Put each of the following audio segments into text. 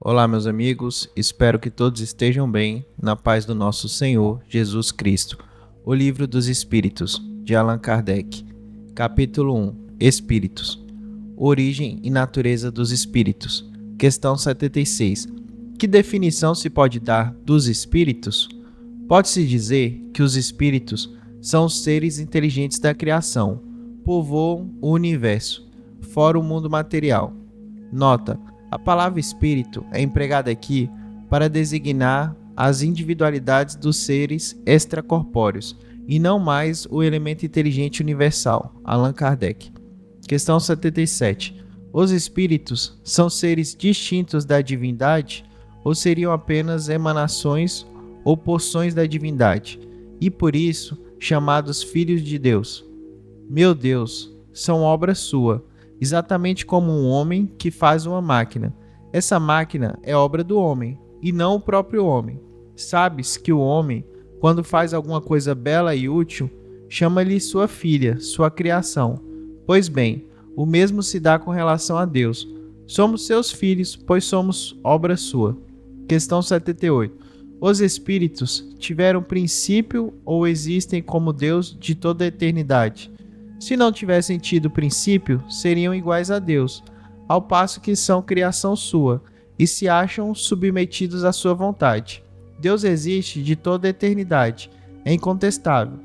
Olá, meus amigos, espero que todos estejam bem, na paz do nosso Senhor Jesus Cristo. O Livro dos Espíritos, de Allan Kardec. Capítulo 1. Espíritos. Origem e natureza dos espíritos. Questão 76. Que definição se pode dar dos espíritos? Pode-se dizer que os espíritos são os seres inteligentes da criação, povoam o universo, fora o mundo material. Nota: a palavra espírito é empregada aqui para designar as individualidades dos seres extracorpóreos e não mais o elemento inteligente universal. Allan Kardec. Questão 77. Os espíritos são seres distintos da divindade ou seriam apenas emanações ou porções da divindade e por isso chamados filhos de Deus? Meu Deus, são obra sua, exatamente como um homem que faz uma máquina. Essa máquina é obra do homem, e não o próprio homem. Sabes que o homem, quando faz alguma coisa bela e útil, chama-lhe sua filha, sua criação. Pois bem, o mesmo se dá com relação a Deus. Somos seus filhos, pois somos obra sua. Questão 78. Os espíritos tiveram princípio ou existem como Deus de toda a eternidade? Se não tivessem tido princípio, seriam iguais a Deus, ao passo que são criação sua, e se acham submetidos à sua vontade. Deus existe de toda a eternidade, é incontestável.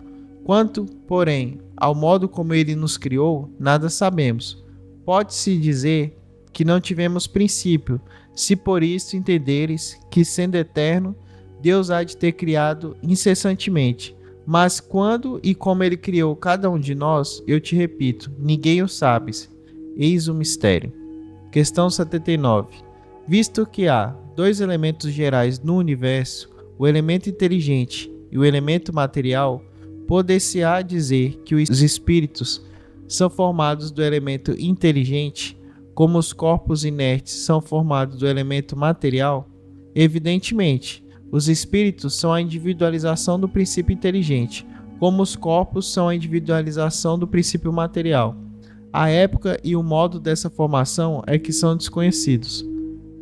Quanto, porém, ao modo como ele nos criou, nada sabemos. Pode-se dizer que não tivemos princípio, se por isso entenderes que, sendo eterno, Deus há de ter criado incessantemente. Mas quando e como ele criou cada um de nós, eu te repito, ninguém o sabe. Eis o mistério. Questão 79. Visto que há dois elementos gerais no universo, o elemento inteligente e o elemento material, poder-se-á dizer que os espíritos são formados do elemento inteligente, como os corpos inertes são formados do elemento material? Evidentemente, os espíritos são a individualização do princípio inteligente, como os corpos são a individualização do princípio material. A época e o modo dessa formação é que são desconhecidos.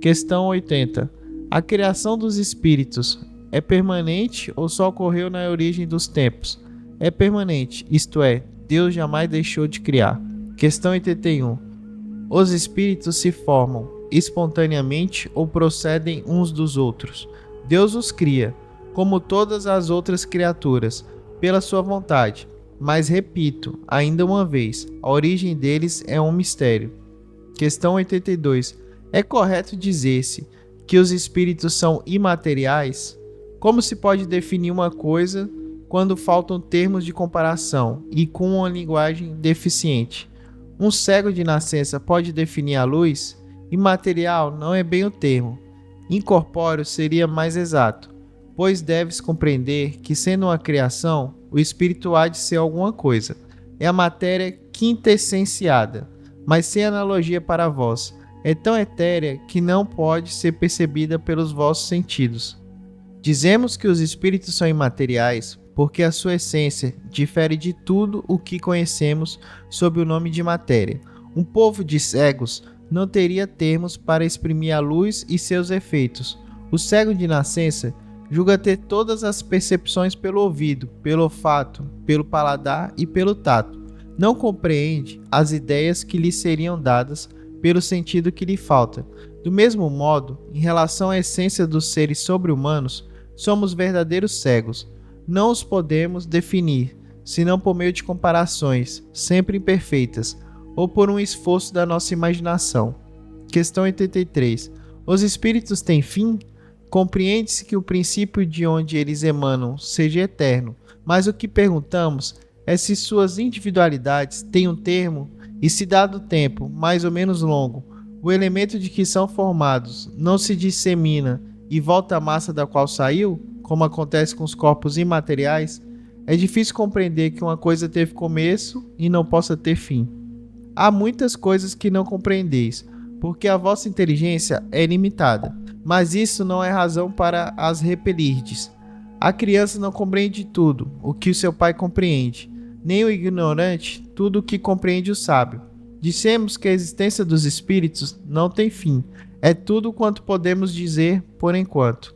Questão 80. A criação dos espíritos é permanente ou só ocorreu na origem dos tempos? É permanente, isto é, Deus jamais deixou de criar. Questão 81. Os espíritos se formam espontaneamente ou procedem uns dos outros? Deus os cria, como todas as outras criaturas, pela sua vontade. Mas repito, ainda uma vez, a origem deles é um mistério. Questão 82. É correto dizer-se que os espíritos são imateriais? Como se pode definir uma coisa quando faltam termos de comparação e com uma linguagem deficiente? Um cego de nascença pode definir a luz? Imaterial não é bem o termo. Incorpóreo seria mais exato, pois deves compreender que, sendo uma criação, o espírito há de ser alguma coisa. É a matéria quintessenciada, mas sem analogia para vós. É tão etérea que não pode ser percebida pelos vossos sentidos. Dizemos que os espíritos são imateriais porque a sua essência difere de tudo o que conhecemos sob o nome de matéria. Um povo de cegos não teria termos para exprimir a luz e seus efeitos. O cego de nascença julga ter todas as percepções pelo ouvido, pelo olfato, pelo paladar e pelo tato. Não compreende as ideias que lhe seriam dadas pelo sentido que lhe falta. Do mesmo modo, em relação à essência dos seres sobre-humanos, somos verdadeiros cegos. Não os podemos definir, senão por meio de comparações, sempre imperfeitas, ou por um esforço da nossa imaginação. Questão 83. Os espíritos têm fim? Compreende-se que o princípio de onde eles emanam seja eterno, mas o que perguntamos é se suas individualidades têm um termo e se, dado o tempo mais ou menos longo, o elemento de que são formados não se dissemina e volta à massa da qual saiu, como acontece com os corpos imateriais. É difícil compreender que uma coisa teve começo e não possa ter fim. Há muitas coisas que não compreendeis, porque a vossa inteligência é limitada, mas isso não é razão para as repelirdes. A criança não compreende tudo o que o seu pai compreende, nem o ignorante tudo o que compreende o sábio. Dissemos que a existência dos espíritos não tem fim, É tudo quanto podemos dizer por enquanto.